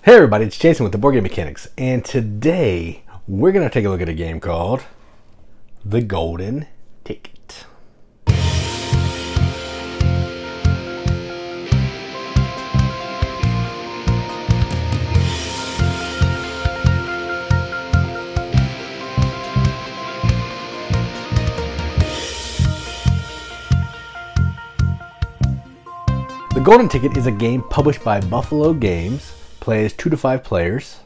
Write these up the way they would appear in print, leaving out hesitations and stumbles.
Hey everybody, it's Jason with the Boardgame Mechanics, and today we're going to take a look at a game called The Golden Ticket. The Golden Ticket is a game published by Buffalo Games. Plays 2 to 5 players,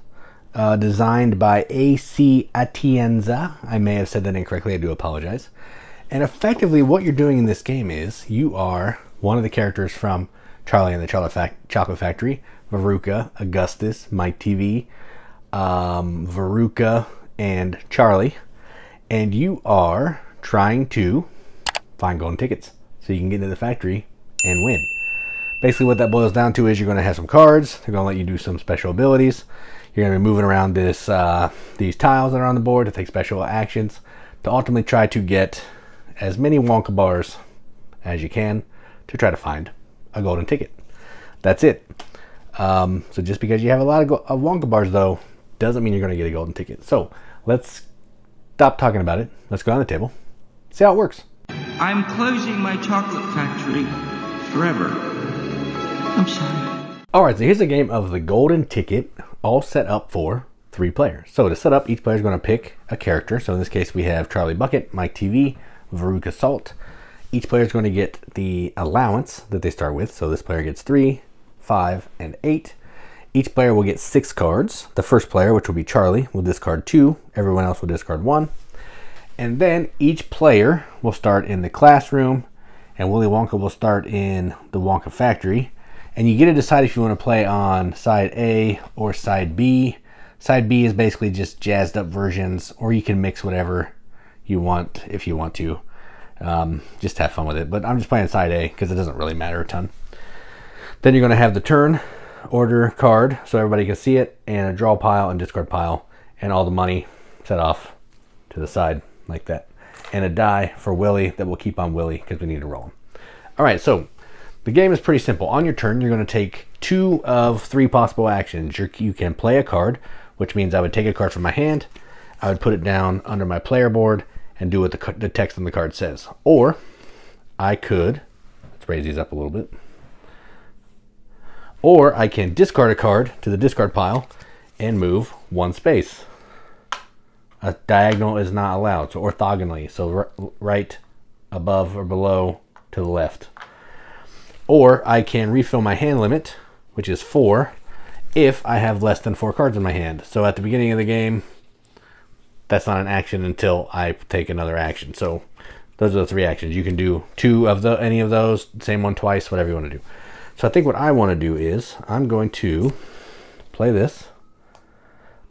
designed by A.C. Atienza. I may have said that incorrectly, I do apologize. And effectively what you're doing in this game is you are one of the characters from Charlie and the Chocolate Factory, Veruca, Augustus, Mike TV, Veruca, and Charlie. And you are trying to find golden tickets so you can get into the factory and win. Basically what that boils down to is you're going to have some cards. They're going to let you do some special abilities. You're going to be moving around these tiles that are on the board to take special actions to ultimately try to get as many Wonka Bars as you can to try to find a golden ticket. That's it. So just because you have a lot of Wonka Bars though, doesn't mean you're going to get a golden ticket. So let's stop talking about it. Let's go on the table. See how it works. I'm closing my chocolate factory forever. I'm sorry. Alright, so here's a game of the golden ticket, all set up for 3 players. So to set up, each player is going to pick a character. So in this case, we have Charlie Bucket, Mike TV, Veruca Salt. Each player is going to get the allowance that they start with. So this player gets 3, 5, and 8. Each player will get 6 cards. The first player, which will be Charlie, will discard 2. Everyone else will discard 1. And then each player will start in the classroom, and Willy Wonka will start in the Wonka factory. And you get to decide if you want to play on side A or side B. Side B is basically just jazzed up versions, or you can mix whatever you want if you want to. Just have fun with it. But I'm just playing side A because it doesn't really matter a ton. Then you're going to have the turn order card so everybody can see it, and a draw pile and discard pile, and all the money set off to the side like that. And a die for Willy that will keep on Willy because we need to roll him. All right, so the game is pretty simple. On your turn, you're going to take 2 of 3 possible actions. You can play a card, which means I would take a card from my hand, I would put it down under my player board, and do what the text on the card says. Or I could, let's raise these up a little bit, or I can discard a card to the discard pile and move 1 space. A diagonal is not allowed, so orthogonally, so right above or below to the left. Or I can refill my hand limit, which is 4, if I have less than 4 cards in my hand. So at the beginning of the game, that's not an action until I take another action. So those are the 3 actions. You can do 2 of any of those, same one twice, whatever you want to do. So I think what I want to do is I'm going to play this,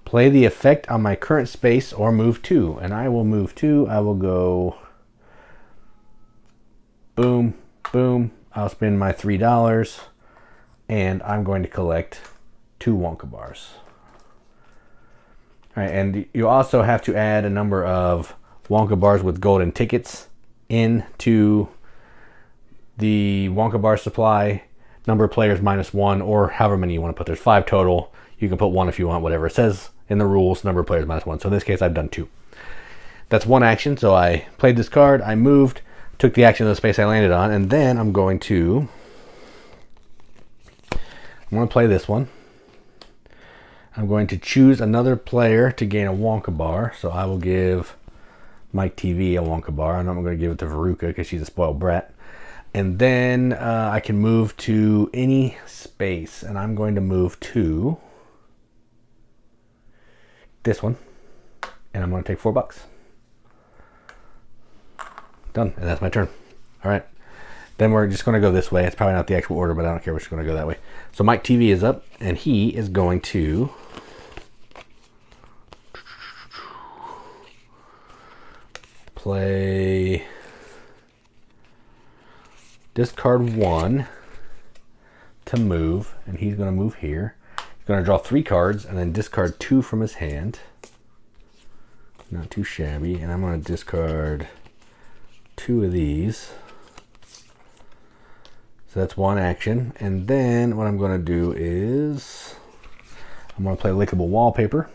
play the effect on my current space, or move 2. And I will move 2. I will go boom, boom. I'll spend my $3, and I'm going to collect 2 Wonka Bars. All right, and you also have to add a number of Wonka Bars with golden tickets into the Wonka Bar supply. Number of players -1, or however many you want to put. There's 5 total. You can put 1 if you want, whatever. It says in the rules, number of players -1. So in this case, I've done 2. That's 1 action. So I played this card, I moved, took the action of the space I landed on, and then I'm going to play this one. I'm going to choose another player to gain a Wonka Bar. So I will give Mike TV a Wonka Bar, and I'm going to give it to Veruca because she's a spoiled brat. And then I can move to any space, and I'm going to move to this one, and I'm going to take $4. Done, and that's my turn. All right, then we're just going to go this way. It's probably not the actual order, but I don't care. We're just going to go that way. So Mike TV is up, and he is going to play discard 1 to move, and he's going to move here. He's going to draw 3 cards and then discard 2 from his hand. Not too shabby. And I'm going to discard 2 of these. So that's 1 action. And then what I'm going to do is I'm going to play lickable wallpaper.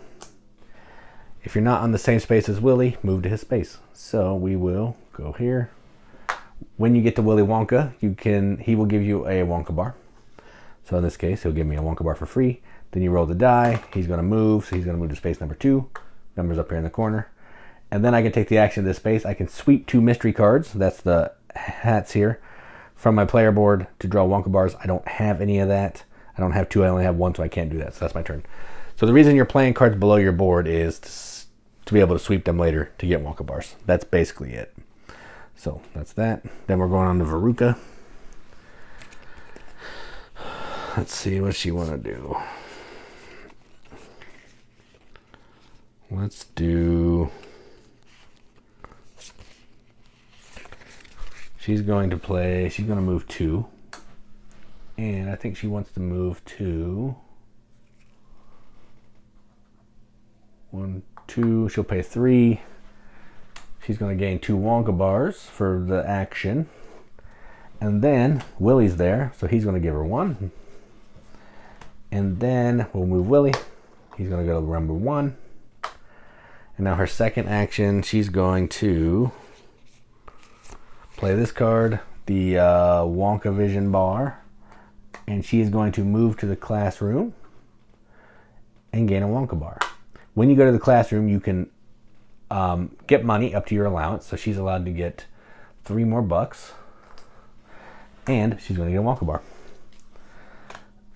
If you're not on the same space as Willy, move to his space. So we will go here. When you get to Willy Wonka, he will give you a Wonka bar. So in this case, he'll give me a Wonka bar for free. Then you roll the die. He's going to move, so he's going to move to space number 2. Number's up here in the corner. And then I can take the action of this space. I can sweep 2 mystery cards. That's the hats here. From my player board to draw Wonka bars. I don't have any of that. I don't have 2, I only have 1, so I can't do that. So that's my turn. So the reason you're playing cards below your board is to be able to sweep them later to get Wonka bars. That's basically it. So that's that. Then we're going on to Veruca. Let's see what she want to do. Let's do... She's going to move 2. And I think she wants to move to 1, 2. She'll pay 3. She's going to gain 2 Wonka bars for the action. And then Willy's there, so he's going to give her 1. And then we'll move Willy. He's going to go to number 1. And now her second action, she's going to play this card, the Wonka Vision Bar. And she is going to move to the classroom and gain a Wonka bar. When you go to the classroom, you can get money up to your allowance. So she's allowed to get 3 more bucks. And she's going to get a Wonka bar.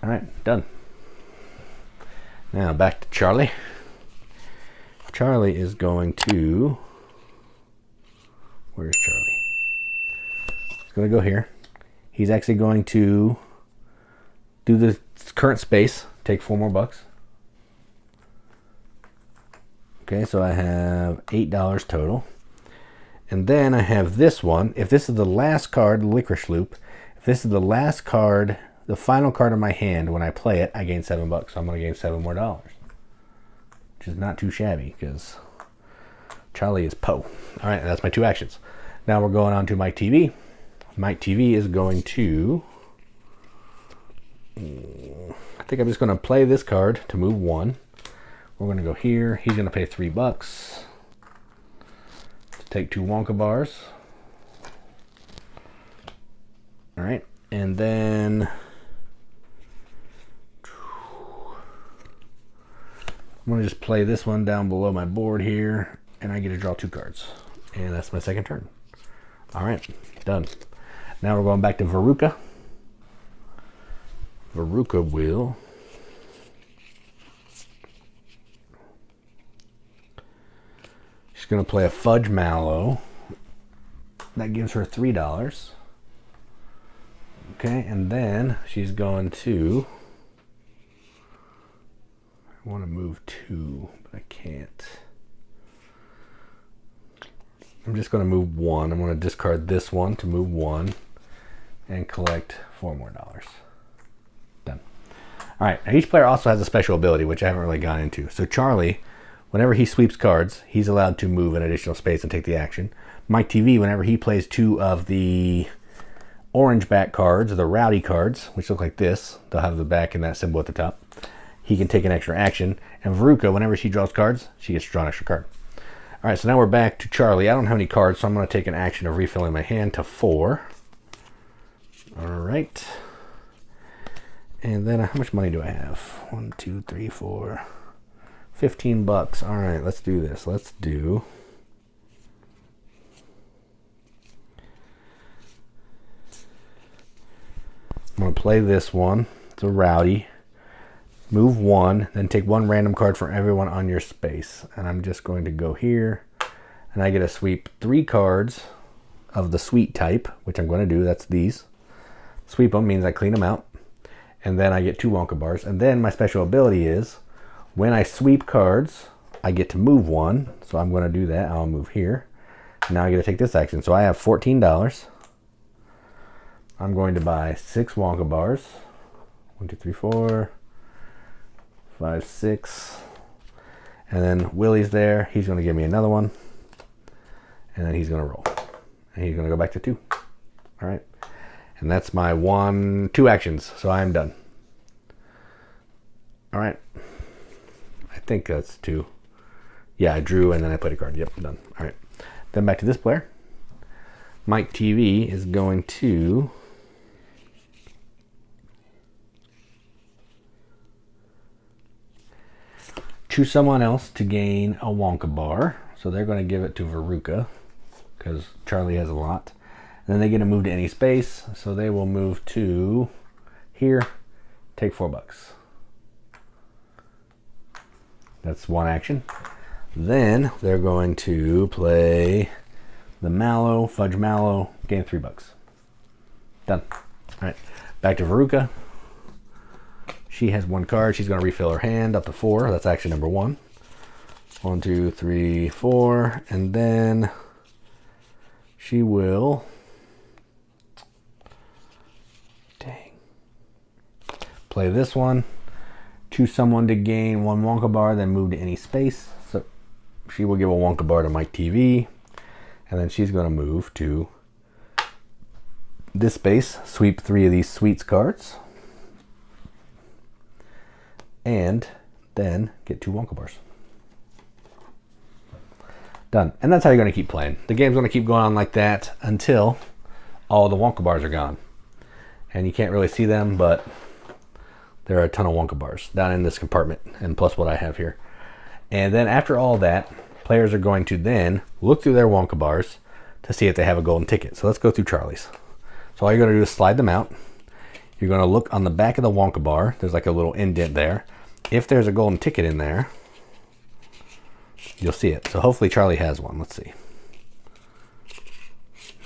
All right, done. Now back to Charlie. Charlie is going to... Where's Charlie? He's going to go here. He's actually going to do the current space, take 4 more bucks. Okay, so I have $8 total. And then I have this one. If this is the last card, the Licorice Loop, if this is the last card, the final card of my hand, when I play it, I gain $7. So I'm going to gain $7 more. Which is not too shabby, because Charlie is Po. All right, that's my 2 actions. Now we're going on to Mike TV. Mike TV is going to... I think I'm just going to play this card to move 1. We're going to go here. He's going to pay $3 to take 2 Wonka bars. All right, and then I'm going to just play this one down below my board here, and I get to draw 2 cards. And that's my second turn. All right, done. Now we're going back to Veruca. Veruca will... She's going to play a Fudge Mallow. That gives her $3. Okay, and then she's going to... I want to move 2, but I can't. I'm just going to move 1. I'm going to discard this one to move 1 and collect $4 more. Done. All right, now each player also has a special ability, which I haven't really gone into. So Charlie, whenever he sweeps cards, he's allowed to move an additional space and take the action. Mike TV, whenever he plays 2 of the orange back cards, or the rowdy cards, which look like this, they'll have the back and that symbol at the top, he can take an extra action. And Veruca, whenever she draws cards, she gets to draw an extra card. All right, so now we're back to Charlie. I don't have any cards, so I'm going to take an action of refilling my hand to 4. All right. And then how much money do I have? 1, 2, 3, 4. $15. All right, let's do this. Let's do... I'm going to play this one. It's a rowdy. Move 1, then take 1 random card from everyone on your space. And I'm just going to go here, and I get to sweep 3 cards of the sweet type, which I'm going to do. That's these. Sweep them means I clean them out. And then I get 2 Wonka bars. And then my special ability is, when I sweep cards, I get to move 1. So I'm going to do that. I'll move here. Now I get to take this action. So I have $14. I'm going to buy 6 Wonka bars. 1, 2, 3, 4, 5, 6. And then Willy's there. He's going to give me another one. And then he's going to roll. And he's going to go back to 2. All right. And that's my 2 actions. So I'm done. All right. think that's 2. Yeah, I drew and then I played a card. Yep, done. All right. Then back to this player. Mike TV is going to choose someone else to gain a Wonka Bar. So they're going to give it to Veruca because Charlie has a lot. And then they get to move to any space. So they will move to here, take $4. That's one action. Then they're going to play the Mallow, Fudge Mallow, gain $3. Done. All right, back to Veruca. She has 1 card. She's going to refill her hand up to 4. That's action number 1. 1, 2, 3, 4. And then she will... Dang. Play this one. Choose someone to gain 1 Wonka Bar, then move to any space. So she will give a Wonka Bar to Mike TV. And then she's going to move to this space. Sweep 3 of these Sweets cards. And then get 2 Wonka Bars. Done. And that's how you're going to keep playing. The game's going to keep going on like that until all the Wonka Bars are gone. And you can't really see them, but there are a ton of Wonka Bars down in this compartment, and plus what I have here. And then after all that, players are going to then look through their Wonka Bars to see if they have a golden ticket. So let's go through Charlie's. So all you're going to do is slide them out. You're going to look on the back of the Wonka Bar. There's like a little indent there. If there's a golden ticket in there, you'll see it. So hopefully Charlie has one. Let's see.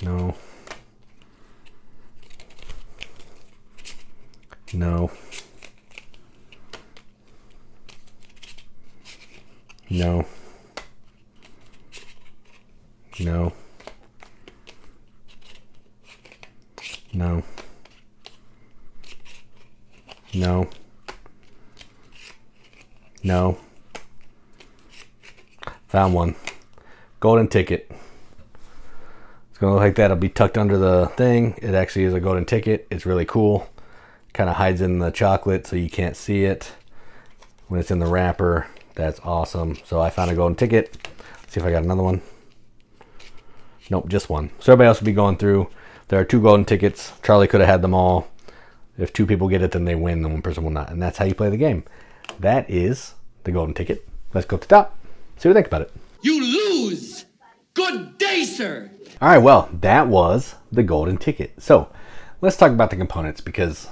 No. No. No. No. No. No. No. Found one. Golden ticket. It's going to look like that. It'll be tucked under the thing. It actually is a golden ticket. It's really cool. Kind of hides in the chocolate so you can't see it when it's in the wrapper. That's awesome. So I found a golden ticket. Let's see if I got another one. Nope, just one. So everybody else will be going through. There are 2 golden tickets. Charlie could have had them all. If 2 people get it, then they win, and 1 person will not. And that's how you play the game. That is the golden ticket. Let's go up to the top. See what you think about it. You lose! Good day, sir! All right, well, that was the golden ticket. So let's talk about the components because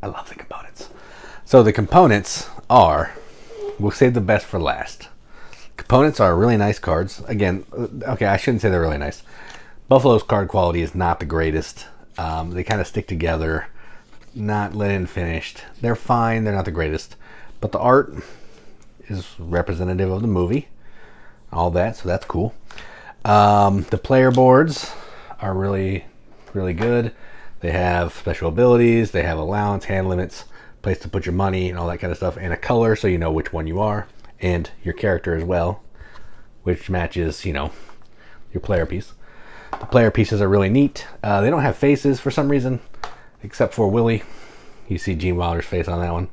I love the components. So the components are, we'll save the best for last. Components are really nice cards. Again, okay, I shouldn't say they're really nice. Buffalo's card quality is not the greatest. They kind of stick together, not lit and finished. They're fine, they're not the greatest. But the art is representative of the movie. All that, so that's cool. The player boards are really, really good. They have special abilities, they have allowance, hand limits, place to put your money and all that kind of stuff, and a color so you know which one you are, and your character as well, which matches, you know, your player piece. The player pieces are really neat. They don't have faces for some reason, except for Willy. You see Gene Wilder's face on that one.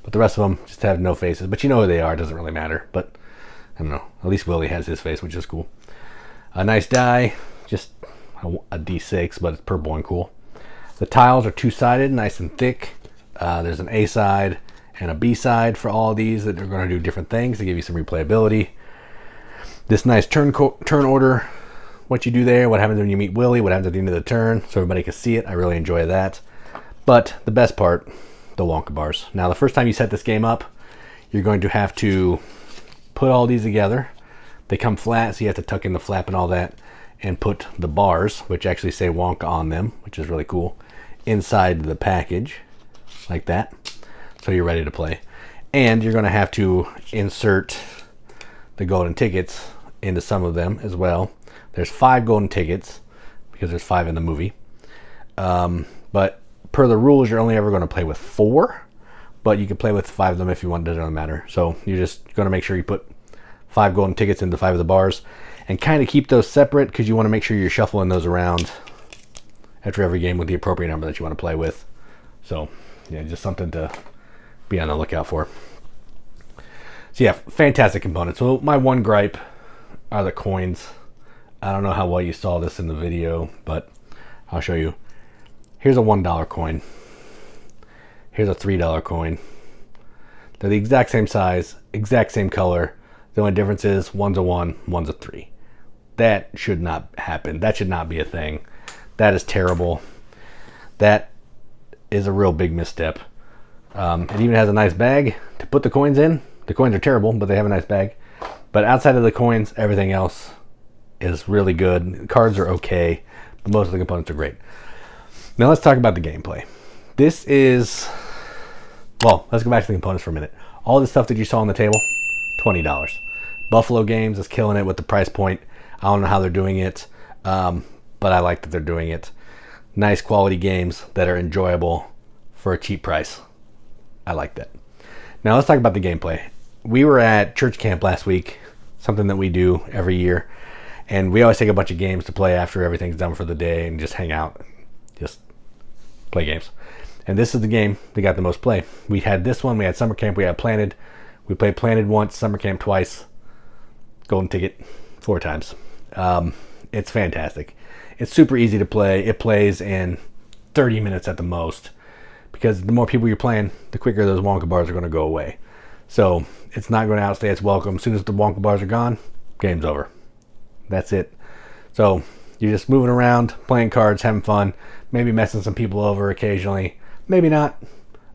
But the rest of them just have no faces. But you know who they are. It doesn't really matter. But, I don't know. At least Willy has his face, which is cool. A nice die. Just a D6, but it's purple and cool. The tiles are 2-sided, nice and thick. There's an A side and a B side for all of these that are going to do different things to give you some replayability. This nice turn order. What you do there, what happens when you meet Willy, what happens at the end of the turn, so everybody can see it. I really enjoy that. But the best part, the Wonka Bars. Now, the first time you set this game up, you're going to have to put all these together. They come flat, so you have to tuck in the flap and all that, and put the bars, which actually say Wonka on them, which is really cool, inside the package, like that. So you're ready to play. And you're going to have to insert the golden tickets into some of them as well. There's 5 golden tickets because there's 5 in the movie. But per the rules, you're only ever going to play with 4. But you can play with 5 of them if you want. It doesn't matter. So you're just going to make sure you put 5 golden tickets into 5 of the bars. And kind of keep those separate because you want to make sure you're shuffling those around after every game with the appropriate number that you want to play with. So yeah, just something to be on the lookout for. So yeah, fantastic components. So my one gripe are the coins. I don't know how well you saw this in the video, but I'll show you. Here's a $1 coin. Here's a $3 coin. They're the exact same size, exact same color. The only difference is one's a 1, one's a 3. That should not happen. That should not be a thing. That is terrible. That is a real big misstep. It even has a nice bag to put the coins in. The coins are terrible, but they have a nice bag. But outside of the coins, everything else is really good. Cards are okay, but most of the components are great. Now let's talk about the gameplay. This is, well, let's go back to the components for a minute. All the stuff that you saw on the table, $20. Buffalo Games is killing it with the price point. I don't know how they're doing it, but I like that they're doing it. Nice quality games that are enjoyable for a cheap price. I like that. Now let's talk about the gameplay. We were at church camp last week, something that we do every year, and we always take a bunch of games to play after everything's done for the day and just hang out, just play games. And this is the game that got the most play. We had this one, we had summer camp, we had Planted. We played Planted once, summer camp twice, golden ticket 4 times. It's fantastic. It's super easy to play. It plays in 30 minutes at the most, because the more people you're playing, the quicker those Wonka bars are going to go away. So it's not going to outstay its welcome. As soon as the Wonka bars are gone, game's over. That's it. So you're just moving around, playing cards, having fun, maybe messing some people over occasionally, maybe not.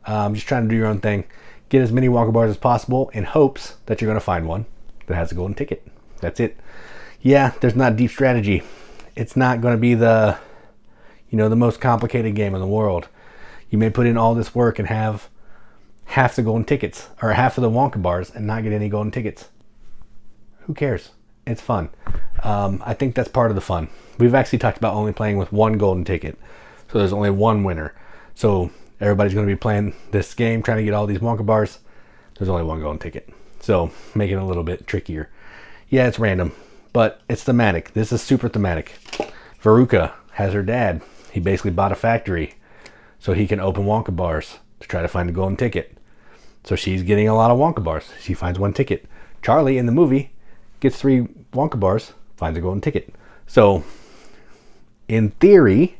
Just trying to do your own thing. Get as many Wonka bars as possible in hopes that you're going to find one that has a golden ticket. That's it. Yeah, there's not deep strategy. It's not going to be the most complicated game in the world. You may put in all this work and have half the golden tickets or half of the Wonka bars and not get any golden tickets. Who cares? It's fun. I think that's part of the fun. We've actually talked about only playing with one golden ticket. So there's only one winner. So everybody's going to be playing this game, trying to get all these Wonka bars. There's only one golden ticket. So making it a little bit trickier. Yeah, it's random, but it's thematic. This is super thematic. Veruca has her dad. He basically bought a factory so he can open Wonka bars to try to find the golden ticket. So she's getting a lot of Wonka bars. She finds one ticket. Charlie in the movie gets 3 Wonka bars, finds a golden ticket. So in theory,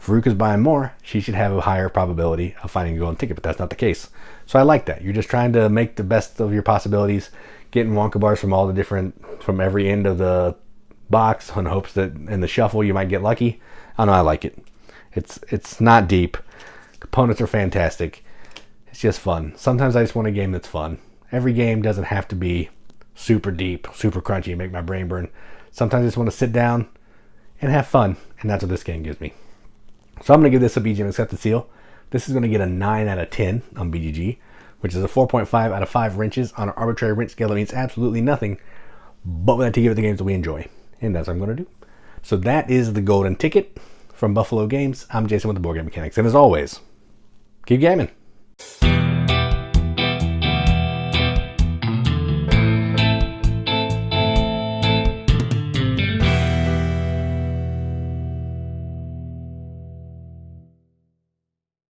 Veruca's buying more. She should have a higher probability of finding a golden ticket, but that's not the case. So I like that. You're just trying to make the best of your possibilities, getting Wonka bars from every end of the box in hopes that in the shuffle you might get lucky. I don't know, I like it. It's not deep. Components are fantastic. It's just fun. Sometimes I just want a game that's fun. Every game doesn't have to be super deep, super crunchy, and make my brain burn. Sometimes I just want to sit down and have fun, and that's what this game gives me. So I'm going to give this a BGM accepted seal. This is going to get a 9 out of 10 on BGG, which is a 4.5 out of 5 wrenches on an arbitrary wrench scale that means absolutely nothing, but we like to give it the games that we enjoy, and that's what I'm going to do. So that is the golden ticket from Buffalo Games. I'm Jason with the Boardgame Mechanics, and as always, keep gaming.